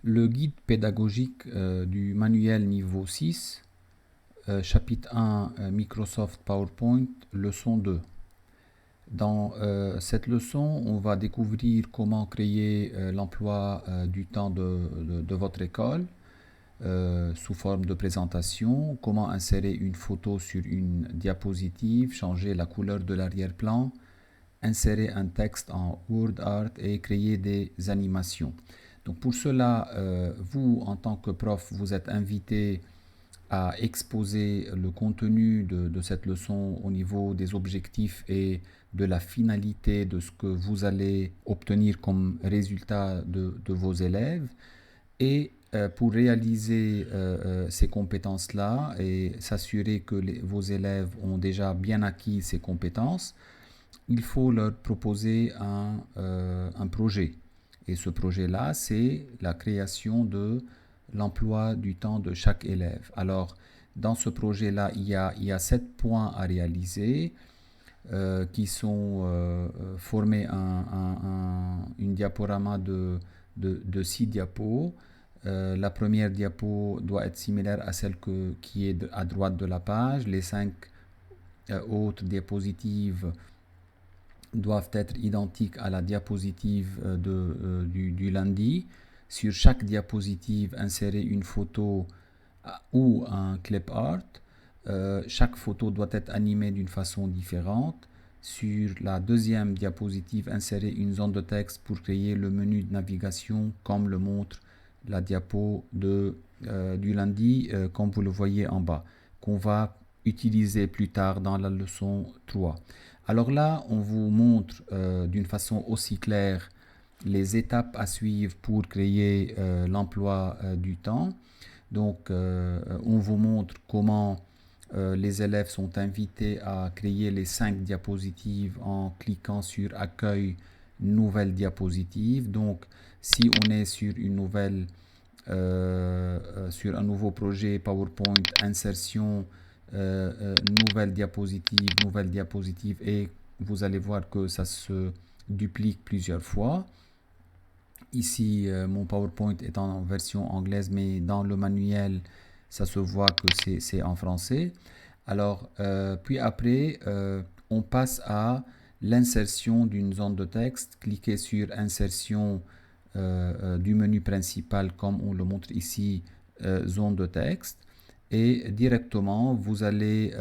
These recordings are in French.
Le guide pédagogique du manuel niveau 6, chapitre 1, Microsoft PowerPoint, leçon 2. Dans cette leçon, on va découvrir comment créer l'emploi du temps de votre école sous forme de présentation, comment insérer une photo sur une diapositive, changer la couleur de l'arrière-plan, insérer un texte en WordArt et créer des animations. Donc pour cela, vous, en tant que prof, vous êtes invité à exposer le contenu de cette leçon au niveau des objectifs et de la finalité de ce que vous allez obtenir comme résultat de vos élèves. Et pour réaliser ces compétences-là et s'assurer que vos élèves ont déjà bien acquis ces compétences, il faut leur proposer un projet. Et ce projet-là, c'est la création de l'emploi du temps de chaque élève. Alors, dans ce projet-là, il y a 7 points à réaliser qui sont formés une diaporama de 6 diapos. La première diapo doit être similaire à celle qui est à droite de la page. Les 5 autres diapositives doivent être identiques à la diapositive du lundi. Sur chaque diapositive, insérer une photo ou un clip art. Chaque photo doit être animée d'une façon différente. Sur la deuxième diapositive, insérer une zone de texte pour créer le menu de navigation comme le montre la diapo du lundi, comme vous le voyez en bas, qu'on va utiliser plus tard dans la leçon 3. Alors là, on vous montre d'une façon aussi claire les étapes à suivre pour créer l'emploi du temps. Donc, on vous montre comment les élèves sont invités à créer les 5 diapositives en cliquant sur Accueil, nouvelle diapositive. Donc, si on est sur sur un nouveau projet PowerPoint, insertion, nouvelle diapositive, et vous allez voir que ça se duplique plusieurs fois. Ici, mon PowerPoint est en version anglaise, mais dans le manuel, ça se voit que c'est en français. Alors, puis après, on passe à l'insertion d'une zone de texte. Cliquez sur Insertion du menu principal, comme on le montre ici, zone de texte. Et directement, vous allez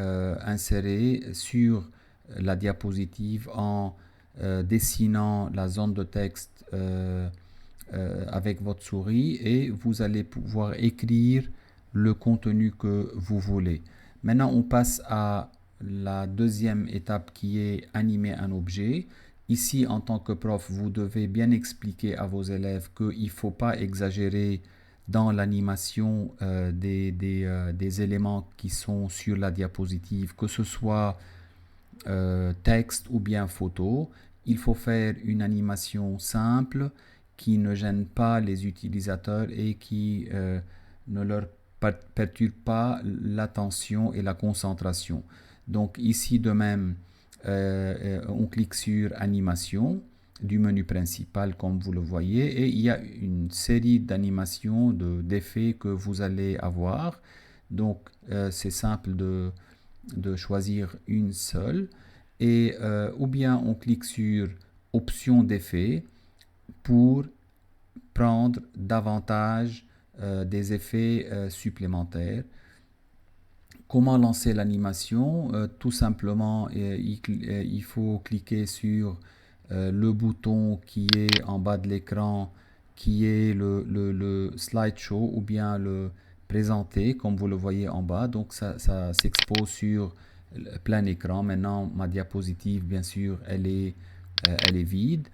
insérer sur la diapositive en dessinant la zone de texte avec votre souris, et vous allez pouvoir écrire le contenu que vous voulez. Maintenant, on passe à la deuxième étape qui est animer un objet. Ici, en tant que prof, vous devez bien expliquer à vos élèves qu'il ne faut pas exagérer dans l'animation des éléments qui sont sur la diapositive, que ce soit texte ou bien photo. Il faut faire une animation simple qui ne gêne pas les utilisateurs et qui ne leur perturbe pas l'attention et la concentration. Donc ici de même, on clique sur animation du menu principal comme vous le voyez, et il y a une série d'animations, d'effets que vous allez avoir. Donc c'est simple de choisir une seule, et ou bien on clique sur option d'effet pour prendre davantage des effets supplémentaires. Comment lancer l'animation? Tout simplement, il faut cliquer sur le bouton qui est en bas de l'écran, qui est le slideshow ou bien le présenter, comme vous le voyez en bas. Donc ça s'expose sur plein écran. Maintenant, ma diapositive, bien sûr, elle est vide.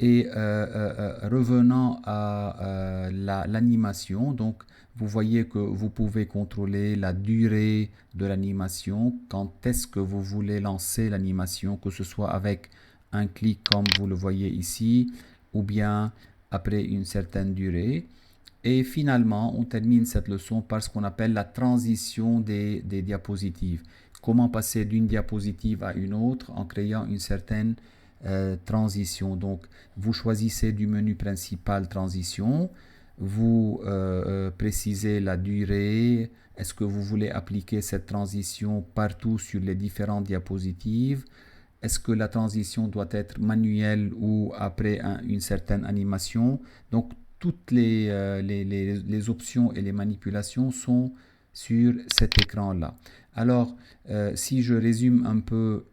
Et revenant à l'animation, donc vous voyez que vous pouvez contrôler la durée de l'animation, quand est-ce que vous voulez lancer l'animation, que ce soit avec un clic comme vous le voyez ici, ou bien après une certaine durée. Et finalement, on termine cette leçon par ce qu'on appelle la transition des diapositives. Comment passer d'une diapositive à une autre en créant une certaine transition. Donc, vous choisissez du menu principal transition. vous précisez la durée. Est-ce que vous voulez appliquer cette transition partout sur les différentes diapositives? Est-ce que la transition doit être manuelle ou après une certaine animation? Donc, toutes les options et les manipulations sont sur cet écran-là. Alors, si je résume un peu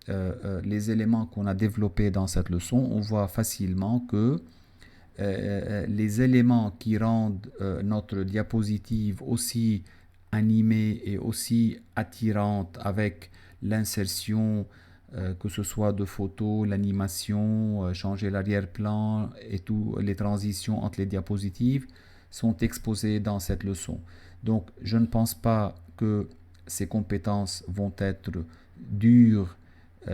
les éléments qu'on a développés dans cette leçon, on voit facilement que les éléments qui rendent notre diapositive aussi animée et aussi attirante avec l'insertion, que ce soit de photos, l'animation, changer l'arrière-plan et toutes les transitions entre les diapositives sont exposées dans cette leçon. Donc je ne pense pas que ces compétences vont être dures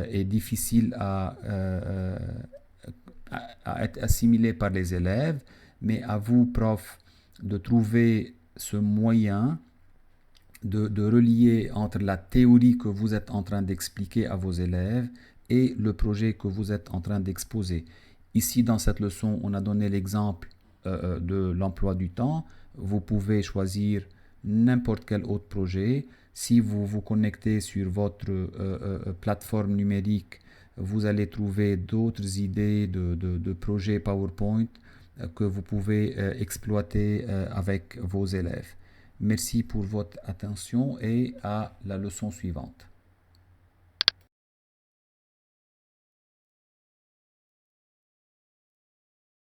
et difficiles à être assimilées par les élèves, mais à vous, profs, de trouver ce moyen de relier entre la théorie que vous êtes en train d'expliquer à vos élèves et le projet que vous êtes en train d'exposer. Ici, dans cette leçon, on a donné l'exemple de l'emploi du temps. Vous pouvez choisir n'importe quel autre projet. Si vous vous connectez sur votre plateforme numérique, vous allez trouver d'autres idées de projets PowerPoint que vous pouvez exploiter avec vos élèves. Merci pour votre attention et à la leçon suivante.